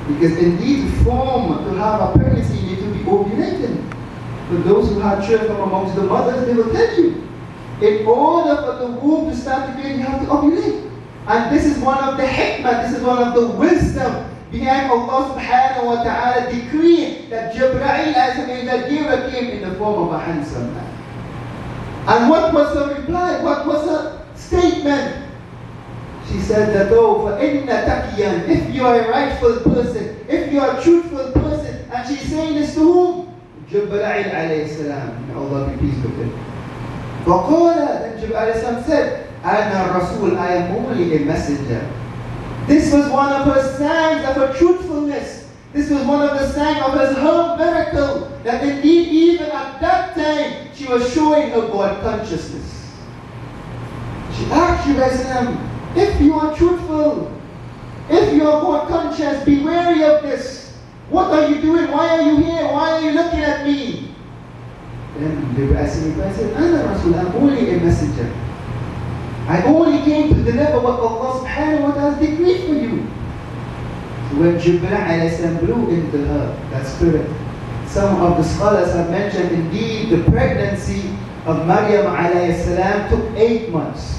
Because indeed, to have a pregnancy, you need to be ovulating. For those who had children from amongst the mothers, they will tell you, in order for the womb to start to grow, you have to ovulate. And this is one of the hikmah, this is one of the wisdom behind Allah subhanahu wa ta'ala decree that Jibreel as an angel came in the form of a handsome man. And what was her reply? What was her statement? She said that, oh, فَإِنَّ تَقِيًا, if you are a rightful person, if you are a truthful person, and she's saying this to whom? Jibreel alayhi salam. May Allah be pleased with him. فَقَالَ, then Jibreel alayhi salam said, أَنَا Rasul, I am only a messenger. This was one of her signs of her truthfulness. This was one of the signs of her miracle, that indeed even at that time, she was showing her God consciousness. She asked Jibreel, if you are truthful, if you are God conscious, be wary of this. What are you doing? Why are you here? Why are you looking at me? Then Jibreel said, Ana Rasul, I'm only a messenger. I only came to deliver what Allah subhanahu wa ta'ala decreed for you. So when Jibreel blew into her, that spirit, some of the scholars have mentioned indeed the pregnancy of Maryam alayhi salam took 8 months.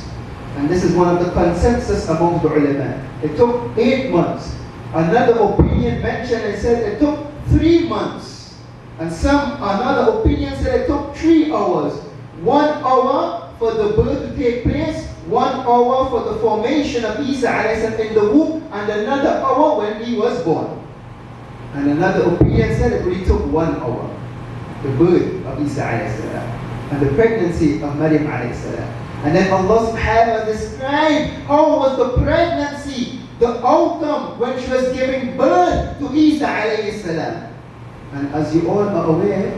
And this is one of the consensus among the ulama. It took 8 months. Another opinion mentioned and said it took 3 months. And another opinion said it took 3 hours. 1 hour for the birth to take place, 1 hour for the formation of Isa alayhi salam in the womb, and another hour when he was born. And another opinion said it only took 1 hour. The birth of Isa alayhi salam and the pregnancy of Maryam alayhi salam. And then Allah subhanahu wa ta'ala described how was the pregnancy, the outcome when she was giving birth to Isa alayhi salam. And as you all are aware,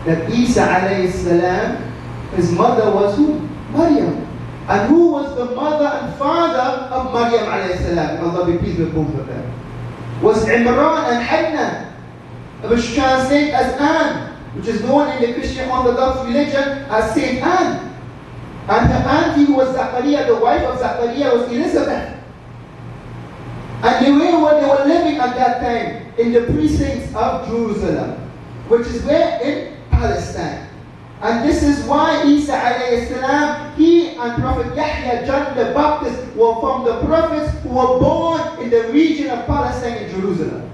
that Isa alayhi salam, his mother was who? Maryam. And who was the mother and father of Maryam alayhi salam? Allah be pleased with both of them. Was Imran and Hannah, which translates as Anne, which is known in the Christian Orthodox religion as Saint Anne. And her auntie, who was Zachariah, the wife of Zachariah, was Elizabeth. And they were living at that time in the precincts of Jerusalem, which is where? In Palestine. And this is why Isa alayhi salam, he and Prophet Yahya, John the Baptist, were from the prophets who were born in the region of Palestine in Jerusalem.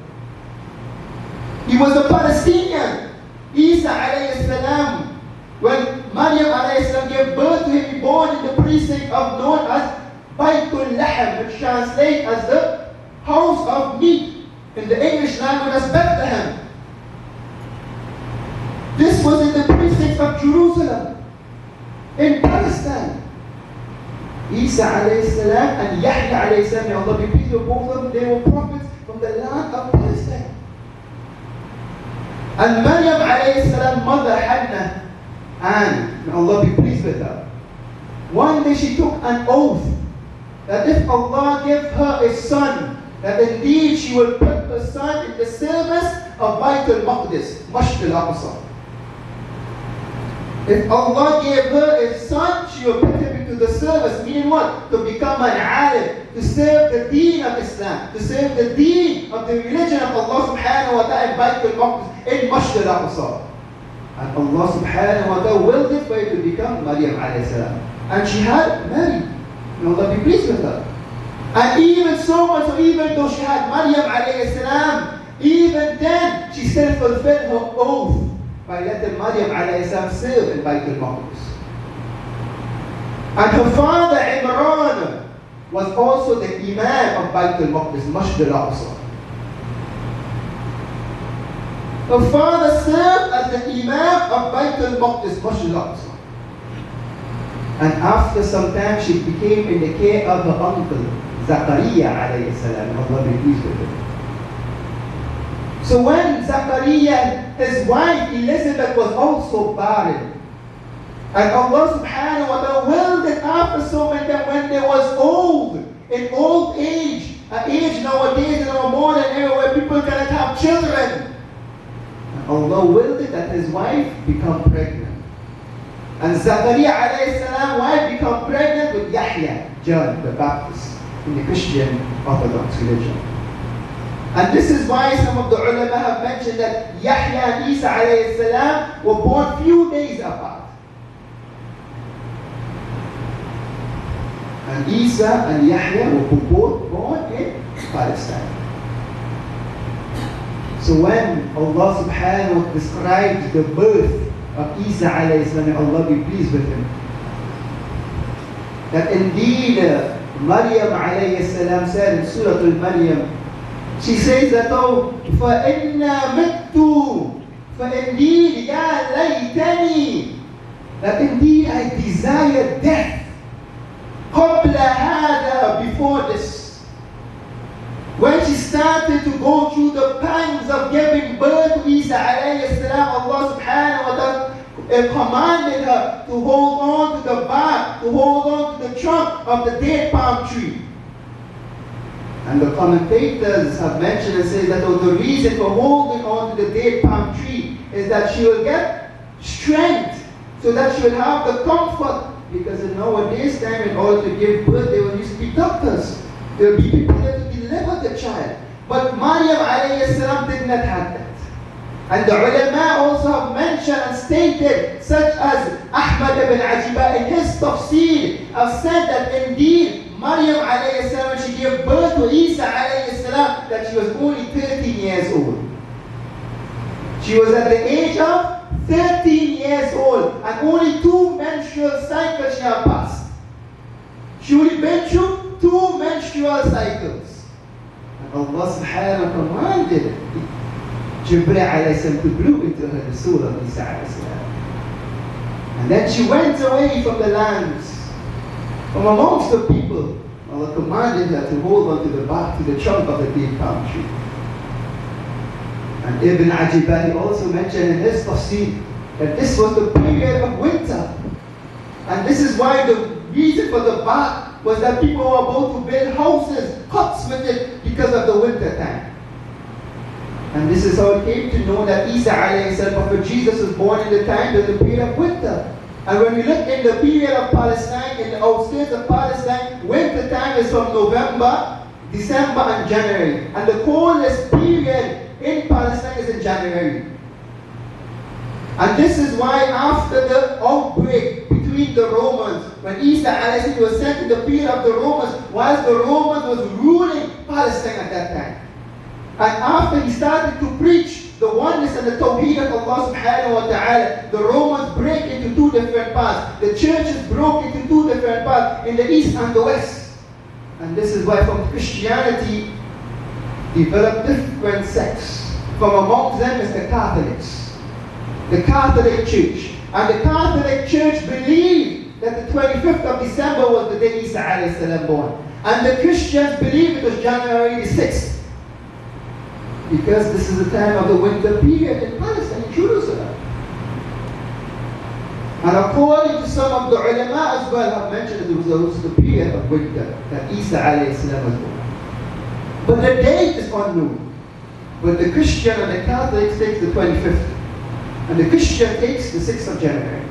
He was a Palestinian. Isa alayhi salam, when Maryam alayhi salam gave birth to him, he born in the precinct of known as Baytul Lahm, which translates as the house of meat in the English language as Bethlehem. This was in the precincts of Jerusalem, in Palestine. Isa alayhi salam and Yahya alayhi salam, may Allah be pleased with both of them, they were prophets from the land of Palestine. And Maryam alayhi salam, mother Hannah, and may Allah be pleased with her, one day she took an oath that if Allah gave her a son, that indeed she will put her son in the service of Baytul Maqdis, Masjid al-Aqsa. If Allah gave her a son, she will put him into the service, meaning what? To become an alim, to serve the deen of Islam, to serve the deen of the religion of Allah subhanahu wa ta'ala in Baytul Maqdis, in Masjid al-Aqsa. And Allah subhanahu wa ta'ala willed it for her to become Maryam alayhi salam. And she had married. May Allah be pleased with her. And even so much, so even though she had Maryam alayhi salam, even then she still fulfilled her oath by letting Maryam alayhi salam serve in Baytul Maqdis. And her father Imran was also the Imam of Baytul Maqdis, Masjid al-Aqsa. Her father served as the Imam of Baytul Maqdis, Masjid al-Aqsa. And after some time she became in the care of her uncle, Zachariah alayhi salam. Allah be pleased with him. So when Zachariah, his wife Elizabeth, was also barren, and Allah subhanahu wa ta'ala willed it after so many that when they was old, in old age, an age nowadays in our modern era where people cannot have children, and Allah willed it that his wife become pregnant. And Zachariah alayhi salam wife become pregnant with Yahya, John the Baptist, in the Christian Orthodox religion. And this is why some of the ulama have mentioned that Yahya and Isa alayhi salam were born few days apart. And Isa and Yahya were both born in Palestine. So when Allah subhanahu wa ta'ala described the birth of Isa alayhi salam, Allah be pleased with him, that indeed Maryam alayhi salam said in Surah Al-Maryam, she says that, oh, فَإِنَّا مِتُّ فَإِنِّي يَا لَيْتَنِي, that indeed I desire death قَبْلَ هَذَا, before this. When she started to go through the pangs of giving birth to Isa alayhi salam, Allah subhanahu wa ta'ala commanded her to hold on to the bark, to hold on to the trunk of the date palm tree. And the commentators have mentioned and say that the reason for holding on to the date palm tree is that she will get strength, so that she will have the comfort. Because in nowadays time, in order to give birth, there will used to be doctors. There will be people there to deliver the child. But Maryam alayhi salam did not have that. And the ulama also have mentioned and stated, such as Ahmad ibn Ajiba in his tafsir, have said that indeed Maryam alayhi salam, when she gave birth to Isa alayhi salam, that she was only 13 years old. She was at the age of 13 years old, and only 2 menstrual cycles she had passed. She only been through 2 menstrual cycles. And Allah subhanahu wa ta'ala commanded Jibreel alayhi salam to blow into her the soul of Isa alayhi salam. And then she went away from the lands, from amongst the people. Allah commanded her to hold on to the bark, to the trunk of the date palm tree. And Ibn Ajibah also mentioned in his tafsir that this was the period of winter. And this is why the reason for the bark was that people were about to build houses, huts with it, because of the winter time. And this is how it came to know that Isa alayhi salam, Prophet Jesus, was born in the time of the period of winter. And when we look in the period of Palestine, in the outskirts of Palestine, winter time is from November, December and January. And the coldest period in Palestine is in January. And this is why after the outbreak between the Romans, when Isa alayhi salam was sent in the period of the Romans, whilst the Romans was ruling Palestine at that time. And after he started to preach the oneness and the tawheed of Allah subhanahu wa ta'ala, the Romans break into 2 different parts. The churches broke into 2 different parts, in the east and the west. And this is why from Christianity developed different sects. From amongst them is the Catholics, the Catholic Church. And the Catholic Church believed that the 25th of December was the day Isa alayhi salam born. And the Christians believed it was January the 6th. Because this is the time of the winter period in Palestine, in Jerusalem. And according to some of the ulama as well have mentioned that there was also the period of winter that Isa alayhi salam was born. But the date is unknown. But the Christian and the Catholic takes the 25th. And the Christian takes the 6th of January.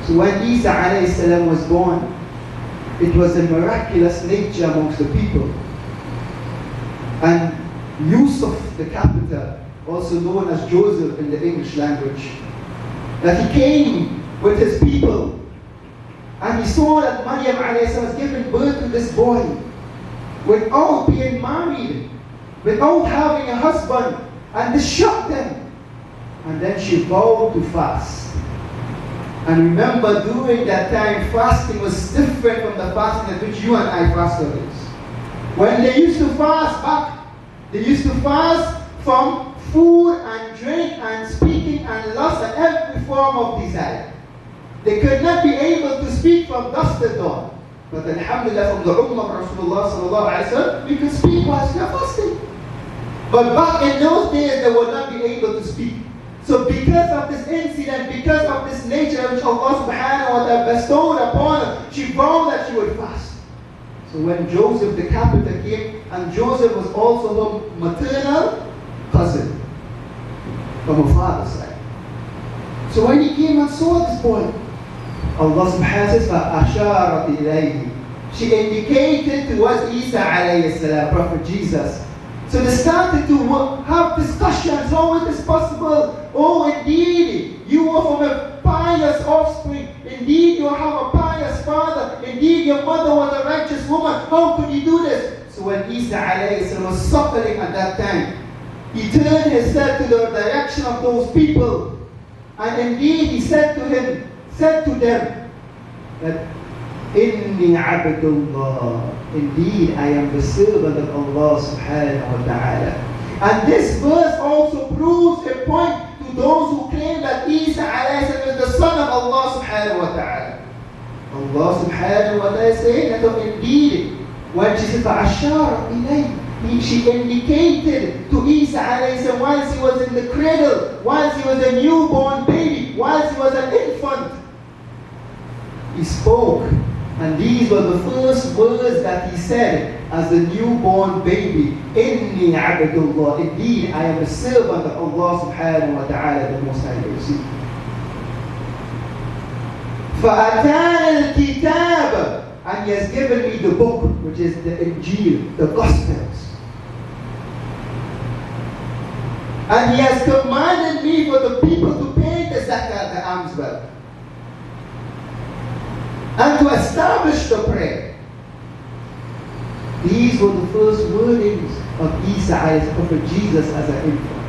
So when Isa alayhi salam was born, it was a miraculous nature amongst the people. And Yusuf, the capital, also known as Joseph in the English language, that he came with his people and he saw that Maryam alayhi salam was giving birth to this boy without being married, without having a husband, and this shocked them. And then she vowed to fast. And remember, during that time, fasting was different from the fasting at which you and I fast nowadays. When they used to fast back, they used to fast from food and drink and speaking and lust and every form of desire. They could not be able to speak from dusk to dawn. But alhamdulillah, from the ummah of Rasulullah sallallahu alayhi wa sallam, we could speak whilst we are fasting. But back in those days, they would not be able to speak. So because of this incident, because of this nature which Allah subhanahu wa ta'ala bestowed upon her, she vowed that she would fast. So when Joseph the carpenter came, and Joseph was also her maternal cousin from her father's side. So when he came and saw this boy, Allah subhanahu wa ta'ala says, فَأَشَارَتْ إِلَيْهِ. She indicated towards Isa alayhi salam, Prophet Jesus, So they started to have discussions. How is this possible? Oh, indeed, you are from a pious offspring. Indeed, you have a pious father. Indeed, your mother was a righteous woman. How could you do this? So when Isa alayhi salam was suffering at that time, he turned himself to the direction of those people. And indeed, he said to them that, Inni abdullah. Indeed, I am the servant of Allah subhanahu wa ta'ala. And this verse also proves a point to those who claim that Isa alayhi salam is the son of Allah subhanahu wa ta'ala. Allah subhanahu wa ta'ala is saying that indeed, when she said, فَأَشَارَ إِلَيْهِ, she indicated to Isa alayhi salam whilst he was in the cradle, whilst he was a newborn baby, whilst he was an infant. He spoke. And these were the first words that he said as a newborn baby. Inni abdullah. Indeed, I am a servant of Allah subhanahu wa ta'ala, the Most High. فَأَتَانَ الْكِتَابَ. And he has given me the book, which is the Injil, the Gospels. And he has commanded me for the people to pay the zakat, the alms wealth, and to establish the prayer. These were the first wordings of Isa as Prophet Jesus as an infant.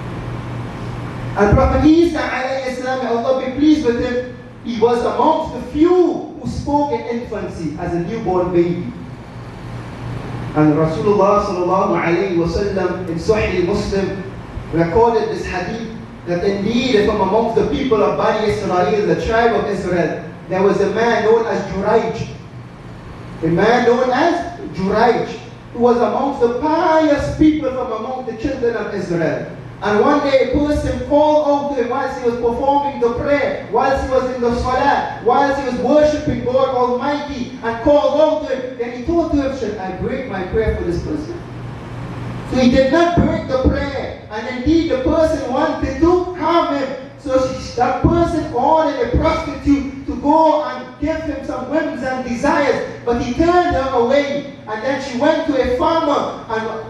And Prophet Isa alayhi salam, may Allah be pleased with him, he was amongst the few who spoke in infancy as a newborn baby. And Rasulullah sallallahu alayhi wa sallam in Sahih Muslim recorded this hadith that indeed from amongst the people of Bani Israel, the tribe of Israel, there was a man known as Jurayj. A man known as Jurayj, who was amongst the pious people from among the children of Israel. And one day a person called out to him whilst he was performing the prayer, whilst he was in the salah, whilst he was worshipping God Almighty, and called out to him. Then he thought to him, should I break my prayer for this person? So he did not break the prayer. And indeed the person wanted to harm him. So that person ordered a prostitute to go and give him some whims and desires, but he turned her away. And then she went to a farmer and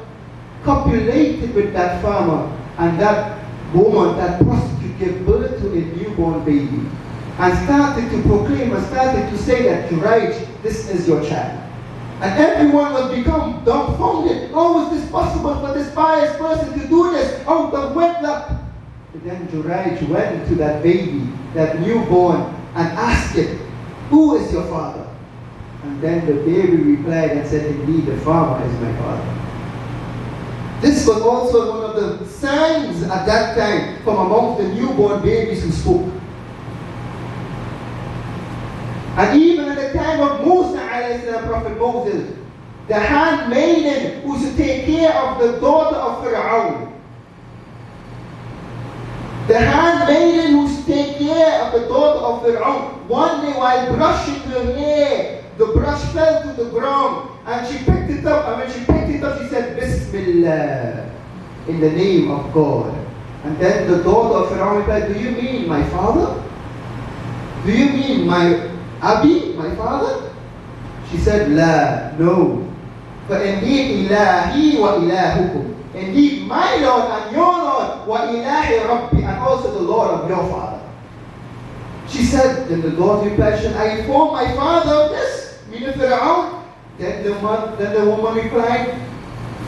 copulated with that farmer. And that woman, that prostitute, gave birth to a newborn baby. And started to proclaim and started to say that, Jurayj, this is your child. And everyone was become dumbfounded. How is this possible for this pious person to do this out of wedlock? And then Jurayj went to that baby, that newborn, and asked it, who is your father? And then the baby replied and said, indeed, the farmer is my father. This was also one of the signs at that time from amongst the newborn babies who spoke. And even at the time of Musa, Prophet Moses, the handmaiden who should take care of the daughter of Pharaoh, the handmaiden who should take care of the daughter of Pharaoh, one day while brushing her hair, the brush fell to the ground and she picked it up. And when she picked it up, she said, Bismillah, in the name of God. And then the daughter of Pharaoh replied, do you mean my father? Do you mean my Abi, my father? She said, La, no. For indeed, Ilahi wa ilahukum. Indeed, my Lord and your Lord, wa ilahi Rabbi, and also the Lord of your father. She said, then the daughter replied, should I inform my father of this? Meaning Pharaoh? Then the woman replied,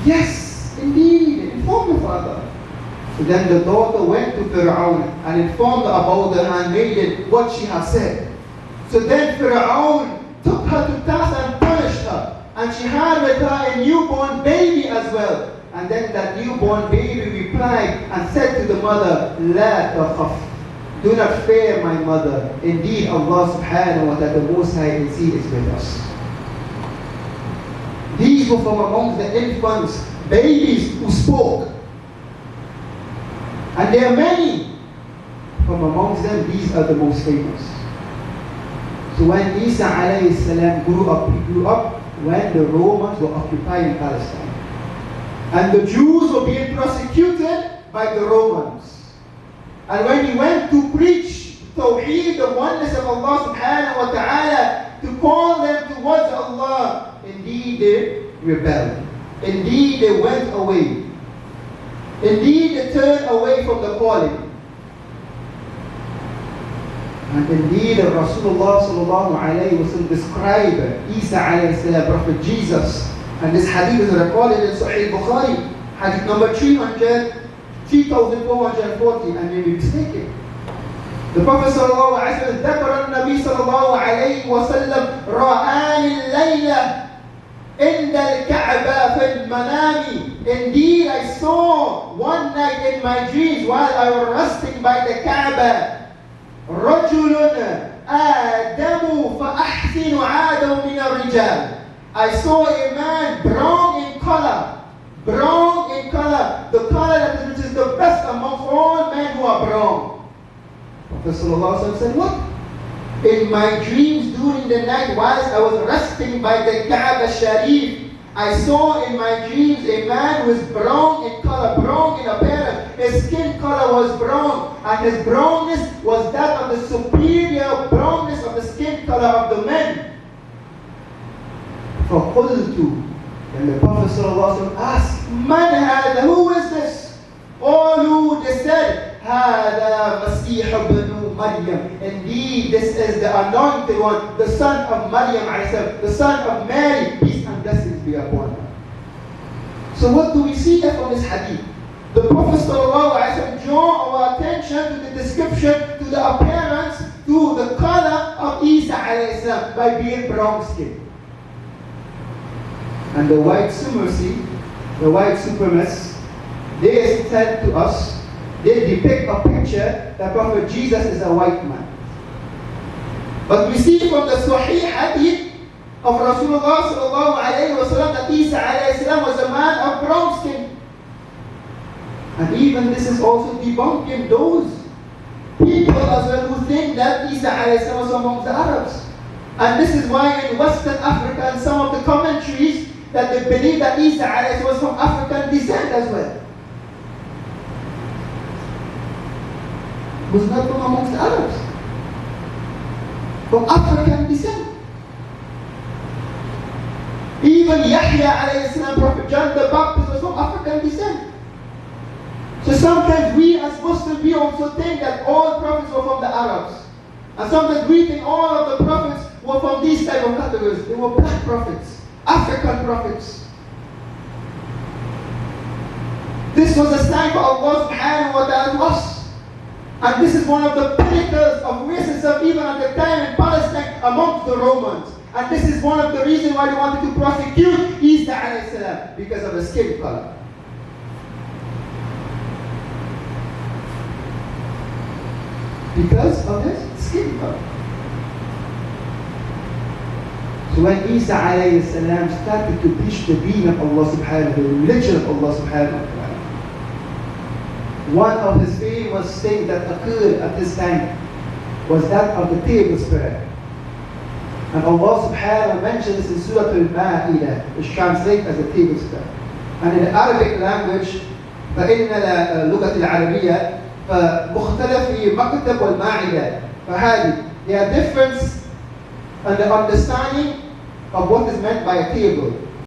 yes, indeed, inform your father. So then the daughter went to Pharaoh and informed her about the handmaiden, what she had said. So then Pharaoh took her to task and punished her. And she had with her a newborn baby as well. And then that newborn baby replied and said to the mother, La takhaf. Do not fear, my mother. Indeed, Allah subhanahu wa ta'ala, the Most High indeed is with us. These were from amongst the infants, babies who spoke. And there are many. From amongst them, these are the most famous. So when Isa alayhi salam grew up, he grew up when the Romans were occupying Palestine. And the Jews were being persecuted by the Romans. And when he went to preach Tawheed, the oneness of Allah subhanahu wa ta'ala, to call them towards Allah, indeed they rebelled. Indeed they went away. Indeed, they turn away from the calling. And indeed, Rasulullah sallallahu alayhi wa sallam described Isa alayhi salam, Prophet Jesus. And this hadith is recorded in Sahih Bukhari, hadith number 3440, and may be mistaken. The Prophet sallallahu alayhi wa sallam, ذكر النبي صلى الله عليه وسلم رآني الليلة عند الكعبة في المنام. Indeed, I saw one night in my dreams while I was resting by the Kaaba. رجل آدم فأحسن عاده من الرجال. I saw a man brown in color, the color which is the best amongst all men who are brown. Prophet ﷺ said, what? In my dreams during the night whilst I was resting by the Kaaba Sharif, I saw in my dreams a man who was brown in color, brown in appearance. His skin color was brown, and his brownness was that of the superior brownness of the skin color of the men. فَقُلْتُ, and the Prophet ﷺ asked, Man hada, who is this? All who they said, هذا مسيح بن مريم. Indeed, this is the anointed one, the son of Maryam, the son of Mary, peace and blessings be upon her. So what do we see here from this hadith? The Prophet ﷺ draw our attention to the description, to the appearance, to the color of Isa ﷺ by being brown skinned. And the white supremacists, they said to us, they depict a picture that Prophet Jesus is a white man. But we see from the Sahih hadith of Rasulullah sallallahu alayhi wa sallam that Isa alayhi salam was a man of brown skin. And even this is also debunking those people as well who think that Isa alayhi salam was among the Arabs. And this is why in Western Africa and some of the commentaries that they believe that Isa alayhi salam was from African descent as well. Was not from amongst the Arabs, from African descent. Even Yahya alayhi salam, Prophet John the Baptist was from African descent. So sometimes we as Muslims, we also think that all prophets were from the Arabs. And sometimes we think all of the prophets were from these type of categories. They were black prophets, African prophets. This was a sign for Allah subhanahu wa ta'ala to us. And this is one of the pinnacles of racism even at the time in Palestine amongst the Romans. And this is one of the reasons why they wanted to prosecute Isa alayhi salam, because of his skin color. Because of his skin color. So when Isa alayhi salam started to preach the deen of Allah subhanahu wa ta'ala, the religion of Allah subhanahu wa ta'ala, one of his famous things that occurred at this time was that of the table spread. And Allah subhanahu wa ta'ala mentions in Surah Al-Ma'idah, which translates as a table spread. And in the Arabic language, فإن اللغة العربية مختلف في مكتب والمائدة. فهذه, there are difference in the understanding of what is meant by a table.